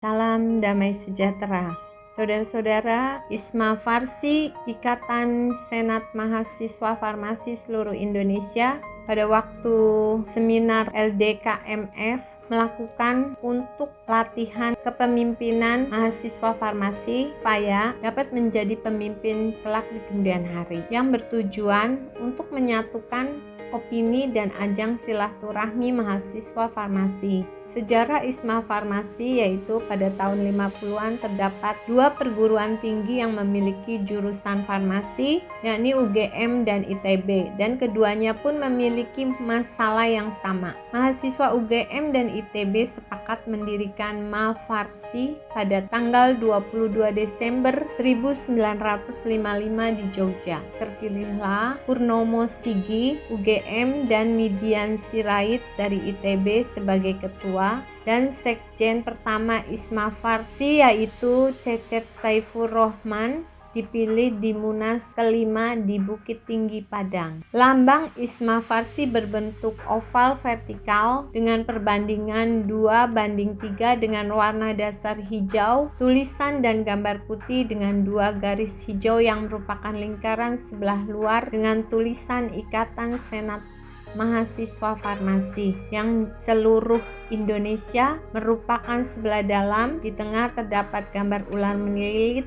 Salam damai sejahtera. Saudara-saudara, ISMA Farsi, Ikatan Senat Mahasiswa Farmasi Seluruh Indonesia, pada waktu seminar LDKMF melakukan untuk latihan kepemimpinan mahasiswa farmasi supaya dapat menjadi pemimpin kelak di kemudian hari, yang bertujuan untuk menyatukan opini dan ajang silaturahmi mahasiswa farmasi. Sejarah ISMA Farmasi yaitu pada tahun 50-an terdapat dua perguruan tinggi yang memiliki jurusan farmasi, yakni UGM dan ITB, dan keduanya pun memiliki masalah yang sama. Mahasiswa UGM dan ITB sepakat mendirikan MA-Farsi pada tanggal 22 Desember 1955 di Jogja. Terpilihlah Purnomo Sigi UGM dan Midian Sirait dari ITB sebagai ketua, dan sekjen pertama ISMA Farsi yaitu Cecep Saifur Rohman dipilih di Munas kelima di Bukit Tinggi Padang. Lambang ISMA Farsi berbentuk oval vertikal dengan perbandingan 2:3 dengan warna dasar hijau, tulisan dan gambar putih dengan dua garis hijau yang merupakan lingkaran sebelah luar dengan tulisan Ikatan Senat Mahasiswa Farmasi yang seluruh Indonesia merupakan sebelah dalam. Di tengah terdapat gambar ular melilit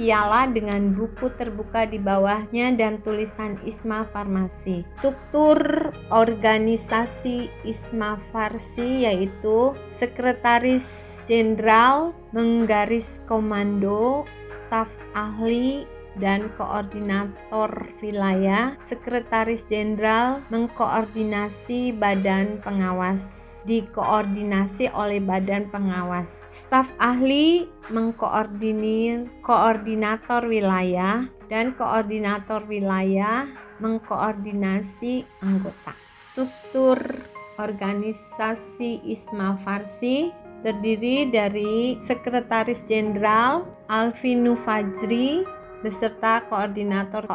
piala dengan buku terbuka di bawahnya dan tulisan ISMA Farmasi. Struktur organisasi ISMA Farsi yaitu Sekretaris Jenderal menggaris komando, staf ahli dan koordinator wilayah. Sekretaris Jenderal mengkoordinasi badan pengawas, dikoordinasi oleh badan pengawas. Staf ahli mengkoordinir koordinator wilayah, dan koordinator wilayah mengkoordinasi anggota. Struktur organisasi ISMA Farsi terdiri dari Sekretaris Jenderal Alvinu Fajri beserta koordinator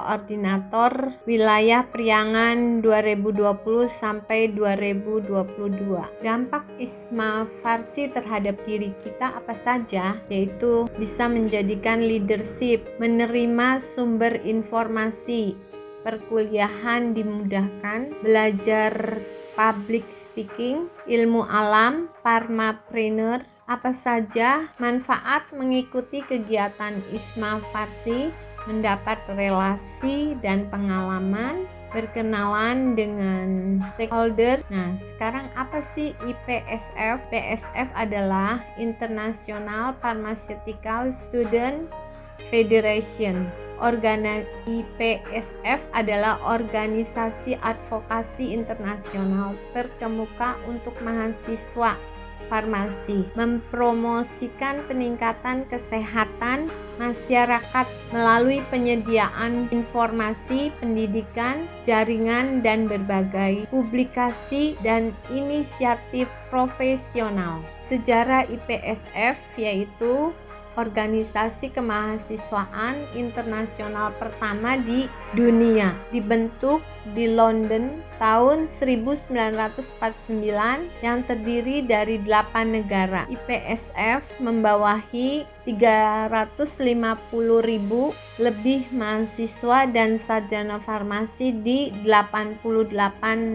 wilayah Priangan 2020 sampai 2022. Dampak ISMA Farsi terhadap diri kita apa saja? Yaitu bisa menjadikan leadership, menerima sumber informasi, perkuliahan dimudahkan, belajar public speaking, ilmu alam, farmapreneur. Apa saja manfaat mengikuti kegiatan ISMA Farsi? Mendapat relasi dan pengalaman, berkenalan dengan stakeholder. Nah, sekarang apa sih IPSF? PSF adalah International Pharmaceutical Student Federation. IPSF adalah organisasi advokasi internasional terkemuka untuk mahasiswa farmasi, mempromosikan peningkatan kesehatan masyarakat melalui penyediaan informasi, pendidikan, jaringan, dan berbagai publikasi dan inisiatif profesional. Sejarah IPSF yaitu organisasi kemahasiswaan internasional pertama di dunia, dibentuk di London tahun 1949 yang terdiri dari 8 negara. IPSF membawahi 350.000 lebih mahasiswa dan sarjana farmasi di 88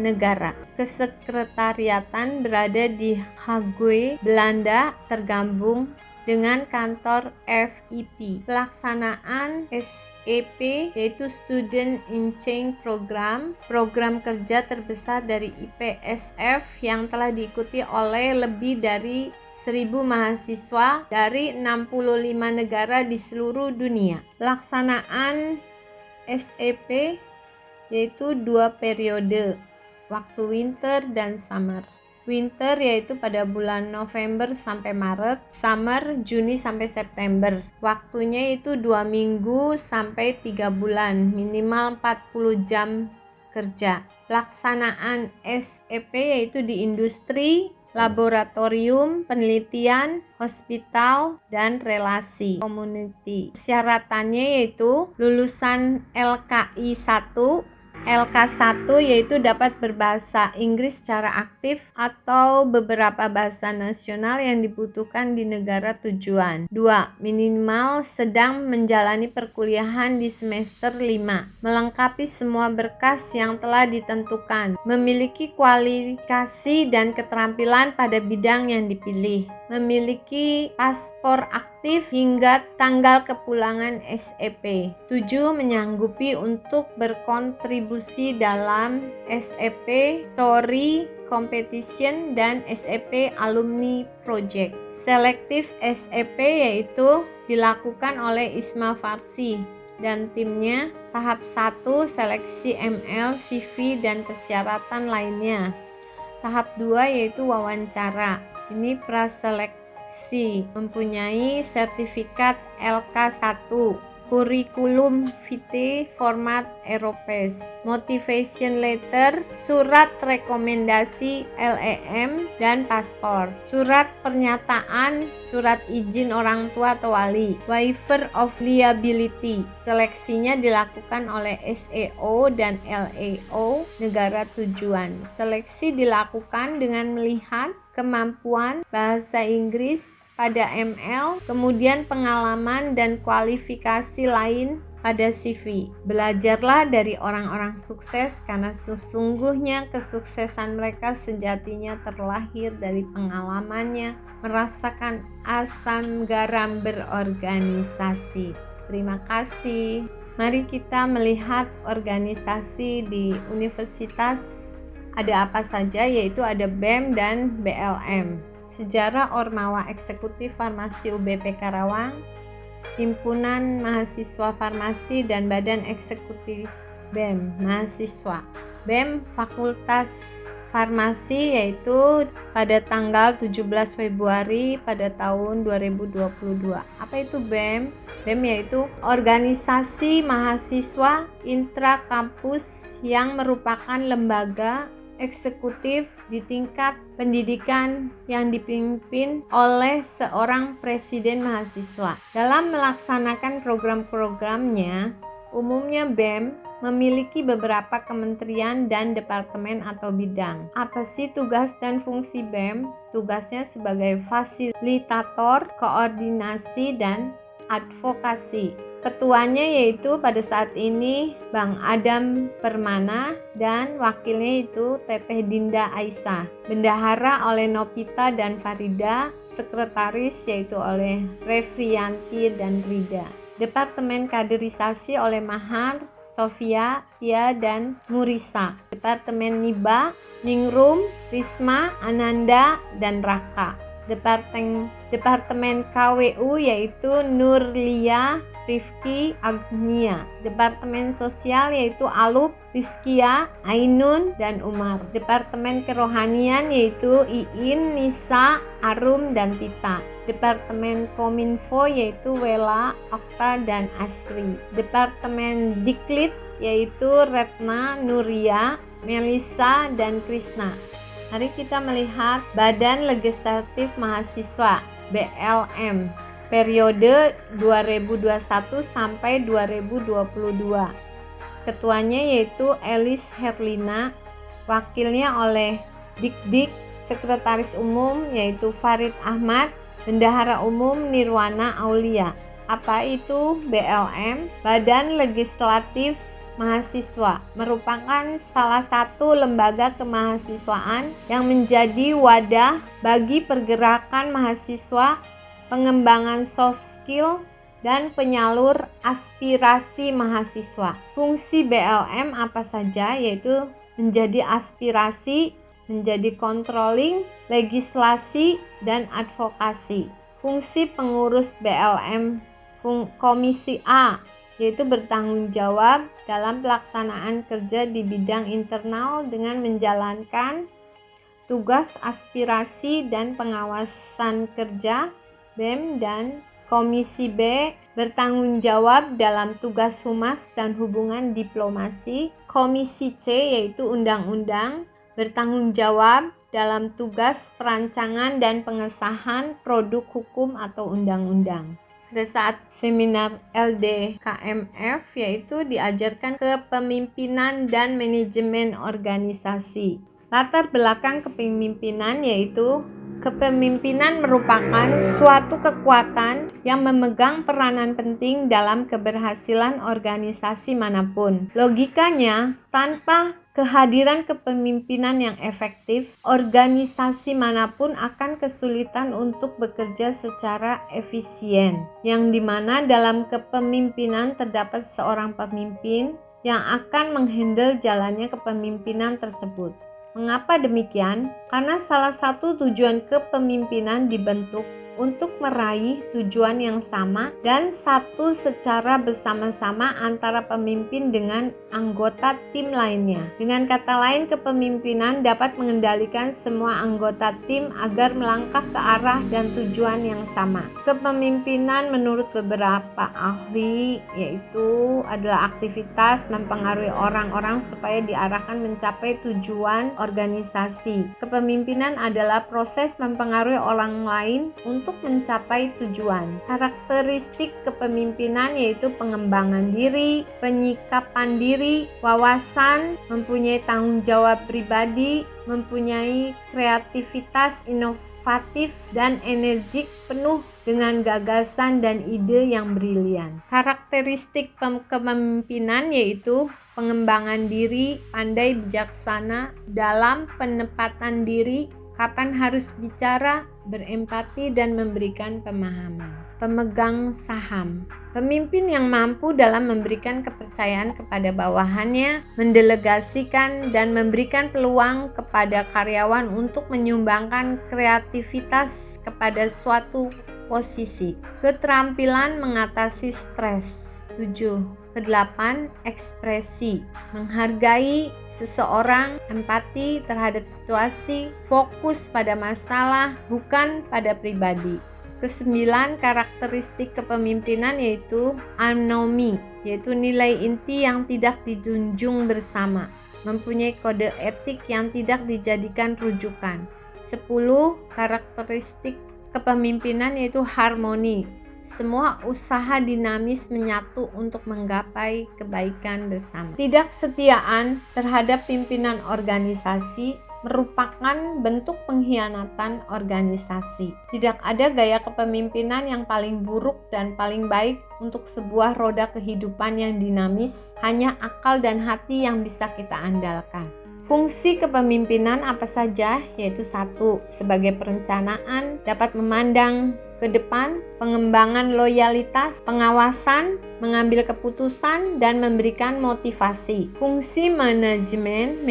negara. Kesekretariatan berada di Hague, Belanda, tergabung dengan kantor FIP. Pelaksanaan SEP yaitu Student Exchange Program, program kerja terbesar dari IPSF yang telah diikuti oleh lebih dari 1.000 mahasiswa dari 65 negara di seluruh dunia. Pelaksanaan SEP yaitu 2 periode, waktu winter dan summer. Winter yaitu pada bulan November sampai Maret, summer Juni sampai September. Waktunya itu 2 minggu sampai 3 bulan, minimal 40 jam kerja. Pelaksanaan SEP yaitu di industri, laboratorium, penelitian, hospital, dan relasi community. Syaratannya yaitu lulusan LKI 1 LK1 yaitu dapat berbahasa Inggris secara aktif atau beberapa bahasa nasional yang dibutuhkan di negara tujuan. 2. Minimal sedang menjalani perkuliahan di semester 5, melengkapi semua berkas yang telah ditentukan, memiliki kualifikasi dan keterampilan pada bidang yang dipilih, memiliki paspor aktif hingga tanggal kepulangan SEP. 7. Menyanggupi untuk berkontribusi dalam SEP Story Competition dan SEP Alumni Project. Selektif SEP yaitu dilakukan oleh Isma Farsi dan timnya. Tahap 1 seleksi ML, CV dan persyaratan lainnya. Tahap 2 yaitu wawancara. Ini praseleksi, mempunyai sertifikat LK1, kurikulum vitae format Europes, motivation letter, surat rekomendasi LEM dan paspor, surat pernyataan, surat izin orang tua atau wali, waiver of liability. Seleksinya dilakukan oleh SEO dan LEO negara tujuan. Seleksi dilakukan dengan melihat kemampuan bahasa Inggris pada ML, kemudian pengalaman dan kualifikasi lain pada CV. Belajarlah dari orang-orang sukses karena sesungguhnya kesuksesan mereka sejatinya terlahir dari pengalamannya merasakan asam garam berorganisasi. Terima kasih. Mari kita melihat organisasi di universitas ada apa saja, yaitu ada BEM dan BLM. Sejarah Ormawa Eksekutif Farmasi UBP Karawang, Himpunan Mahasiswa Farmasi dan Badan Eksekutif BEM Mahasiswa. BEM Fakultas Farmasi yaitu pada tanggal 17 Februari pada tahun 2022. Apa itu BEM? BEM yaitu organisasi mahasiswa intrakampus yang merupakan lembaga eksekutif di tingkat pendidikan yang dipimpin oleh seorang presiden mahasiswa. Dalam melaksanakan program-programnya, umumnya BEM memiliki beberapa kementerian dan departemen atau bidang. Apa sih tugas dan fungsi BEM? Tugasnya sebagai fasilitator, koordinasi, dan advokasi. Ketuanya yaitu pada saat ini Bang Adam Permana dan wakilnya itu Teteh Dinda Aisyah. Bendahara oleh Nopita dan Farida, sekretaris yaitu oleh Refrianti dan Rida. Departemen Kaderisasi oleh Mahar, Sofia, Tia, dan Murisa. Departemen Niba, Ningrum, Risma, Ananda, dan Raka. Departemen KWU yaitu Nurlia, Rifki, Agnia. Departemen Sosial yaitu Alup, Rizkia, Ainun, dan Umar. Departemen Kerohanian yaitu Iin, Nisa, Arum, dan Tita. Departemen Kominfo yaitu Wela, Okta, dan Asri. Departemen Diklit yaitu Retna, Nuria, Melisa, dan Krisna. Mari kita melihat Badan Legislatif Mahasiswa BLM periode 2021 sampai 2022. Ketuanya yaitu Elis Herlina, wakilnya oleh Dik-Dik, sekretaris umum yaitu Farid Ahmad, bendahara umum Nirwana Aulia. Apa itu BLM? Badan Legislatif Mahasiswa merupakan salah satu lembaga kemahasiswaan yang menjadi wadah bagi pergerakan mahasiswa, pengembangan soft skill, dan penyalur aspirasi mahasiswa. Fungsi BLM apa saja? Yaitu menjadi aspirasi, menjadi controlling, legislasi, dan advokasi. Fungsi pengurus BLM Komisi A yaitu bertanggung jawab dalam pelaksanaan kerja di bidang internal dengan menjalankan tugas aspirasi dan pengawasan kerja BEM, dan Komisi B bertanggung jawab dalam tugas humas dan hubungan diplomasi. Komisi C yaitu undang-undang bertanggung jawab dalam tugas perancangan dan pengesahan produk hukum atau undang-undang. pada saat seminar LDKMF, yaitu diajarkan kepemimpinan dan manajemen organisasi. Latar belakang kepemimpinan yaitu kepemimpinan merupakan suatu kekuatan yang memegang peranan penting dalam keberhasilan organisasi manapun. Logikanya, tanpa kehadiran kepemimpinan yang efektif, organisasi manapun akan kesulitan untuk bekerja secara efisien, yang dimana dalam kepemimpinan terdapat seorang pemimpin yang akan menghandle jalannya kepemimpinan tersebut. Mengapa demikian? Karena salah satu tujuan kepemimpinan dibentuk untuk meraih tujuan yang sama dan satu secara bersama-sama antara pemimpin dengan anggota tim lainnya. Dengan kata lain, kepemimpinan dapat mengendalikan semua anggota tim agar melangkah ke arah dan tujuan yang sama. Kepemimpinan menurut beberapa ahli yaitu adalah aktivitas mempengaruhi orang-orang supaya diarahkan mencapai tujuan organisasi. Kepemimpinan adalah proses mempengaruhi orang lain untuk mencapai tujuan. Karakteristik kepemimpinan yaitu pengembangan diri, penyikapan diri, wawasan, mempunyai tanggung jawab pribadi, mempunyai kreativitas inovatif dan energik penuh dengan gagasan dan ide yang brilian. Karakteristik kepemimpinan yaitu pengembangan diri, pandai bijaksana dalam penempatan diri, kapan harus bicara, berempati dan memberikan pemahaman. Pemegang saham. Pemimpin yang mampu dalam memberikan kepercayaan kepada bawahannya, mendelegasikan dan memberikan peluang kepada karyawan untuk menyumbangkan kreativitas kepada suatu posisi. Keterampilan mengatasi stres. 7. Kedelapan, ekspresi, menghargai seseorang, empati terhadap situasi, fokus pada masalah, bukan pada pribadi. Kesembilan, karakteristik kepemimpinan yaitu anomi, yaitu nilai inti yang tidak dijunjung bersama, mempunyai kode etik yang tidak dijadikan rujukan. 10. Karakteristik kepemimpinan yaitu harmoni. Semua usaha dinamis menyatu untuk menggapai kebaikan bersama. Ketidaksetiaan terhadap pimpinan organisasi merupakan bentuk pengkhianatan organisasi. Tidak ada gaya kepemimpinan yang paling buruk dan paling baik untuk sebuah roda kehidupan yang dinamis, hanya akal dan hati yang bisa kita andalkan. Fungsi kepemimpinan apa saja? Yaitu 1. Sebagai perencanaan, dapat memandang ke depan, pengembangan loyalitas, pengawasan, mengambil keputusan, dan memberikan motivasi. Fungsi manajemen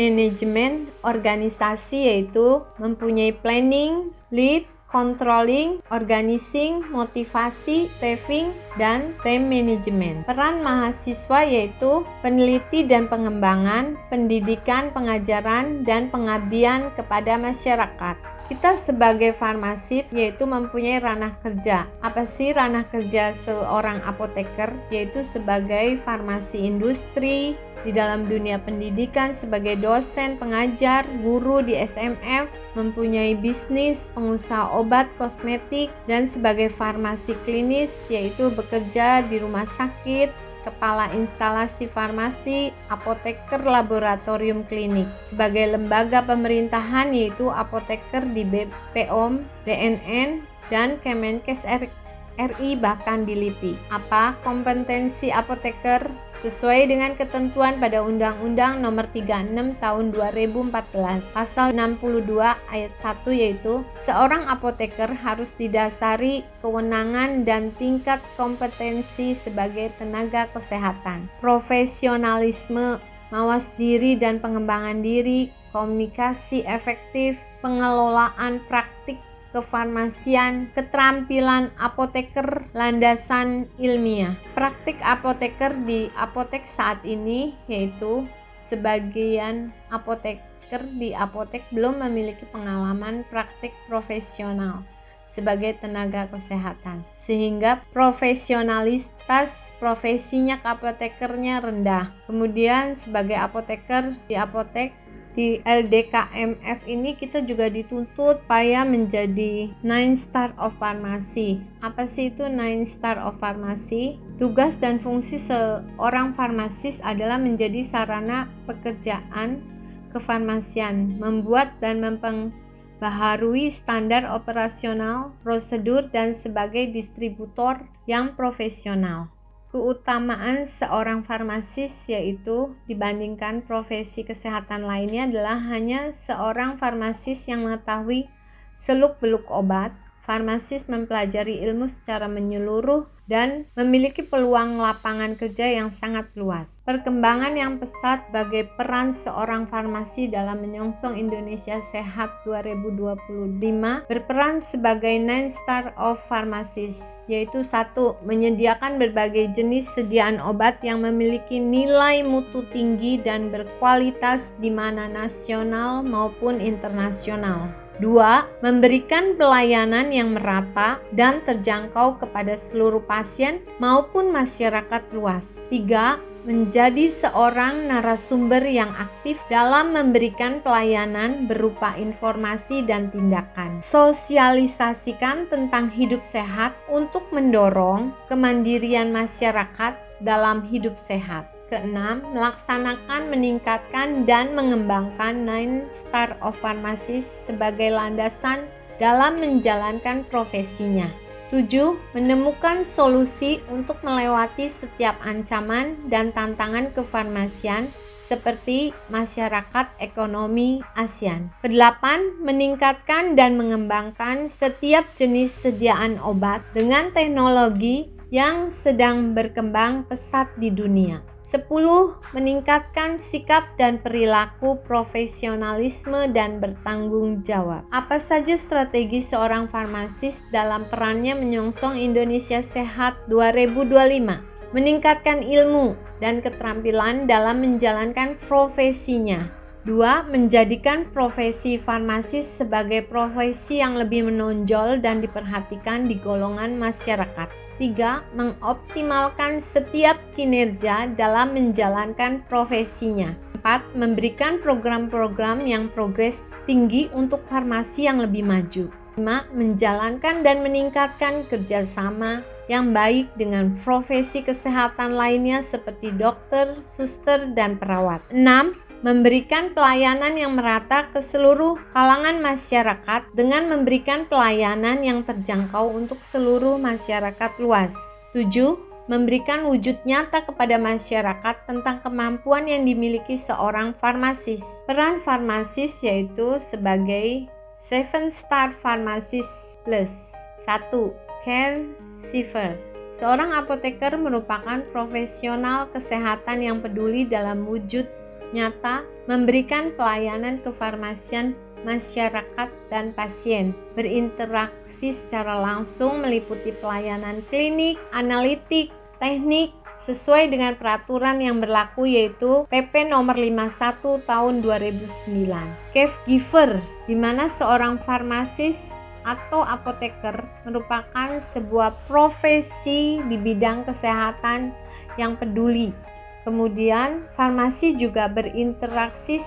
organisasi yaitu mempunyai planning, lead, controlling, organizing, motivasi, staffing, dan time management. Peran mahasiswa yaitu peneliti dan pengembangan, pendidikan, pengajaran, dan pengabdian kepada masyarakat. Kita sebagai farmasif yaitu mempunyai ranah kerja. Apa sih ranah kerja seorang apoteker? Yaitu sebagai farmasi industri, di dalam dunia pendidikan sebagai dosen, pengajar, guru di SMF, mempunyai bisnis, pengusaha obat, kosmetik, dan sebagai farmasi klinis yaitu bekerja di rumah sakit, kepala instalasi farmasi, apoteker laboratorium klinik. Sebagai lembaga pemerintahan yaitu apoteker di BPOM, BNN, dan Kemenkes RI bahkan di LIPI. Apa kompetensi apoteker? Sesuai dengan ketentuan pada Undang-Undang Nomor 36 Tahun 2014, Pasal 62 Ayat 1 yaitu seorang apoteker harus didasari kewenangan dan tingkat kompetensi sebagai tenaga kesehatan, profesionalisme, mawas diri dan pengembangan diri, komunikasi efektif, pengelolaan praktik kefarmasian, keterampilan apoteker, landasan ilmiah. Praktik apoteker di apotek saat ini yaitu sebagian apoteker di apotek belum memiliki pengalaman praktik profesional sebagai tenaga kesehatan, sehingga profesionalitas profesinya apotekernya rendah. Kemudian sebagai apoteker di apotek Di LDKMF ini kita juga dituntut supaya menjadi 9 Star of Pharmacy. Apa sih itu 9 Star of Pharmacy? Tugas dan fungsi seorang farmasis adalah menjadi sarana pekerjaan kefarmasian, membuat dan memperbaharui standar operasional, prosedur, dan sebagai distributor yang profesional. Keutamaan seorang farmasis yaitu dibandingkan profesi kesehatan lainnya adalah hanya seorang farmasis yang mengetahui seluk-beluk obat. Farmasis mempelajari ilmu secara menyeluruh dan memiliki peluang lapangan kerja yang sangat luas. Perkembangan yang pesat sebagai peran seorang farmasi dalam menyongsong Indonesia Sehat 2025 berperan sebagai 9 Star of Pharmacies, yaitu 1. Menyediakan berbagai jenis sediaan obat yang memiliki nilai mutu tinggi dan berkualitas di mana nasional maupun internasional. 2. Memberikan pelayanan yang merata dan terjangkau kepada seluruh pasien maupun masyarakat luas. 3. Menjadi seorang narasumber yang aktif dalam memberikan pelayanan berupa informasi dan tindakan. Sosialisasikan tentang hidup sehat untuk mendorong kemandirian masyarakat dalam hidup sehat. Keenam, melaksanakan, meningkatkan, dan mengembangkan 9 Star of Pharmacies sebagai landasan dalam menjalankan profesinya. 7. Menemukan solusi untuk melewati setiap ancaman dan tantangan kefarmasian seperti masyarakat ekonomi ASEAN. 8. Meningkatkan dan mengembangkan setiap jenis sediaan obat dengan teknologi yang sedang berkembang pesat di dunia. 10. Meningkatkan sikap dan perilaku profesionalisme dan bertanggung jawab. Apa saja strategi seorang farmasis dalam perannya menyongsong Indonesia Sehat 2025? Meningkatkan ilmu dan keterampilan dalam menjalankan profesinya. 2. Menjadikan profesi farmasis sebagai profesi yang lebih menonjol dan diperhatikan di golongan masyarakat. 3. Mengoptimalkan setiap kinerja dalam menjalankan profesinya. 4. Memberikan program-program yang progres tinggi untuk farmasi yang lebih maju. 5. Menjalankan dan meningkatkan kerjasama yang baik dengan profesi kesehatan lainnya seperti dokter, suster, dan perawat. 6. Memberikan pelayanan yang merata ke seluruh kalangan masyarakat dengan memberikan pelayanan yang terjangkau untuk seluruh masyarakat luas. 7. Memberikan wujud nyata kepada masyarakat tentang kemampuan yang dimiliki seorang farmasis. Peran farmasis yaitu sebagai 7 Star Pharmacist Plus. 1. Caregiver. Seorang apoteker merupakan profesional kesehatan yang peduli dalam wujud nyata memberikan pelayanan kefarmasian masyarakat dan pasien, berinteraksi secara langsung meliputi pelayanan klinik, analitik, teknik sesuai dengan peraturan yang berlaku yaitu PP nomor 51 tahun 2009. Caregiver, di mana seorang farmasis atau apoteker merupakan sebuah profesi di bidang kesehatan yang peduli. Kemudian farmasi juga berinteraksi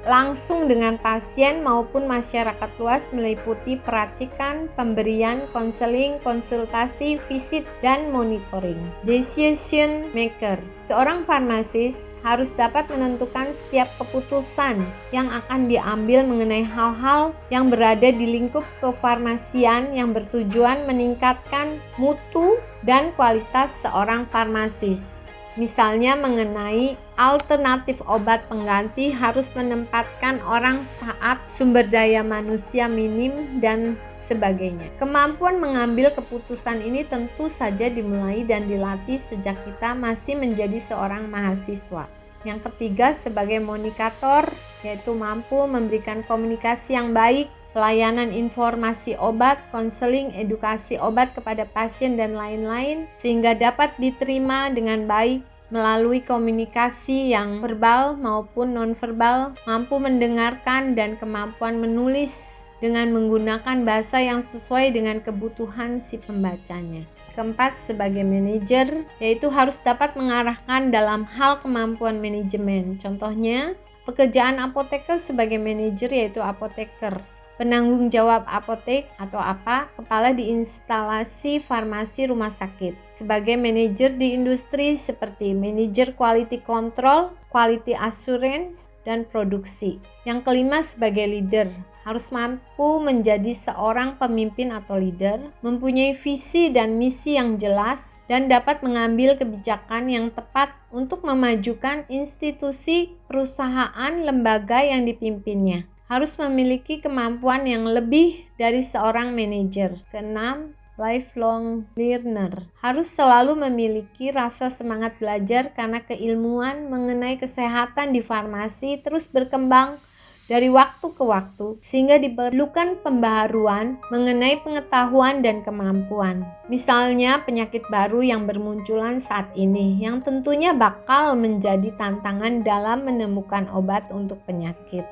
langsung dengan pasien maupun masyarakat luas meliputi peracikan, pemberian, konseling, konsultasi, visit, dan monitoring. Decision maker. Seorang farmasis harus dapat menentukan setiap keputusan yang akan diambil mengenai hal-hal yang berada di lingkup kefarmasian yang bertujuan meningkatkan mutu dan kualitas seorang farmasis. Misalnya mengenai alternatif obat pengganti harus menempatkan orang saat sumber daya manusia minim dan sebagainya. Kemampuan mengambil keputusan ini tentu saja dimulai dan dilatih sejak kita masih menjadi seorang mahasiswa. Yang ketiga sebagai komunikator, yaitu mampu memberikan komunikasi yang baik, pelayanan informasi obat, konseling, edukasi obat kepada pasien dan lain-lain sehingga dapat diterima dengan baik melalui komunikasi yang verbal maupun nonverbal, mampu mendengarkan dan kemampuan menulis dengan menggunakan bahasa yang sesuai dengan kebutuhan si pembacanya. Keempat, sebagai manajer, yaitu harus dapat mengarahkan dalam hal kemampuan manajemen. Contohnya, Pekerjaan apoteker sebagai manajer yaitu apoteker, penanggung jawab apotek atau apa, kepala di instalasi farmasi rumah sakit. Sebagai manajer di industri seperti manajer quality control, quality assurance, dan produksi. Yang kelima sebagai leader, harus mampu menjadi seorang pemimpin atau leader, mempunyai visi dan misi yang jelas, dan dapat mengambil kebijakan yang tepat untuk memajukan institusi, perusahaan, lembaga yang dipimpinnya. Harus memiliki kemampuan yang lebih dari seorang manajer. Keenam, lifelong learner. Harus selalu memiliki rasa semangat belajar karena keilmuan mengenai kesehatan di farmasi terus berkembang dari waktu ke waktu, sehingga diperlukan pembaharuan mengenai pengetahuan dan kemampuan. Misalnya penyakit baru yang bermunculan saat ini, yang tentunya bakal menjadi tantangan dalam menemukan obat untuk penyakit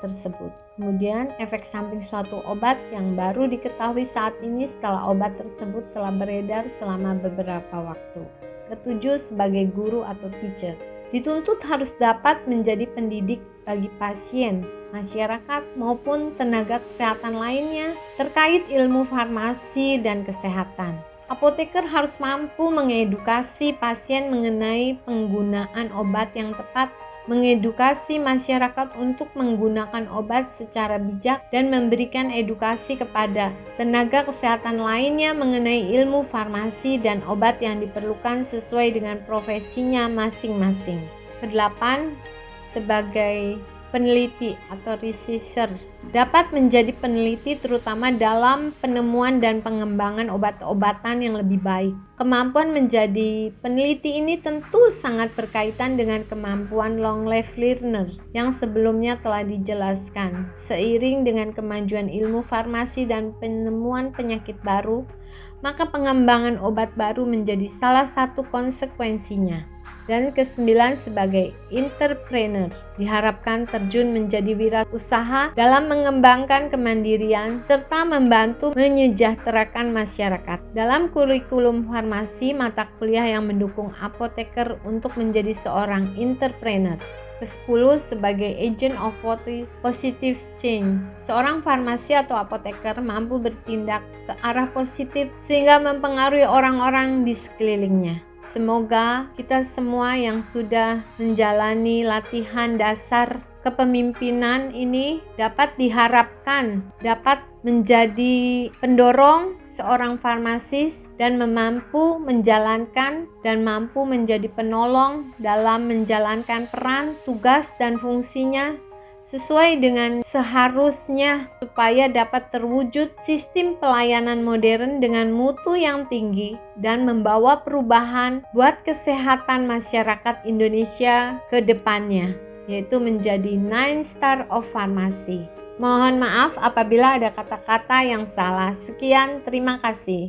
tersebut. Kemudian efek samping suatu obat yang baru diketahui saat ini setelah obat tersebut telah beredar selama beberapa waktu. Ketujuh, sebagai guru atau teacher, dituntut harus dapat menjadi pendidik bagi pasien, masyarakat maupun tenaga kesehatan lainnya terkait ilmu farmasi dan kesehatan. Apoteker harus mampu mengedukasi pasien mengenai penggunaan obat yang tepat, mengedukasi masyarakat untuk menggunakan obat secara bijak, dan memberikan edukasi kepada tenaga kesehatan lainnya mengenai ilmu farmasi dan obat yang diperlukan sesuai dengan profesinya masing-masing. Kedelapan, sebagai peneliti atau researcher, dapat menjadi peneliti terutama dalam penemuan dan pengembangan obat-obatan yang lebih baik. Kemampuan menjadi peneliti ini tentu sangat berkaitan dengan kemampuan long life learner yang sebelumnya telah dijelaskan. Seiring dengan kemajuan ilmu farmasi dan penemuan penyakit baru, maka pengembangan obat baru menjadi salah satu konsekuensinya. Dan kesembilan, sebagai entrepreneur, diharapkan terjun menjadi wirausaha dalam mengembangkan kemandirian serta membantu menyejahterakan masyarakat. Dalam kurikulum farmasi, mata kuliah yang mendukung apoteker untuk menjadi seorang entrepreneur. Ke-10, sebagai agent of positive change. Seorang farmasi atau apoteker mampu bertindak ke arah positif sehingga mempengaruhi orang-orang di sekelilingnya. Semoga kita semua yang sudah menjalani latihan dasar kepemimpinan ini dapat diharapkan dapat menjadi pendorong seorang farmasis dan mampu menjalankan dan mampu menjadi penolong dalam menjalankan peran, tugas, dan fungsinya sesuai dengan seharusnya supaya dapat terwujud sistem pelayanan modern dengan mutu yang tinggi dan membawa perubahan buat kesehatan masyarakat Indonesia ke depannya, yaitu menjadi 9 Star of Pharmacy. Mohon maaf apabila ada kata-kata yang salah. Sekian, terima kasih.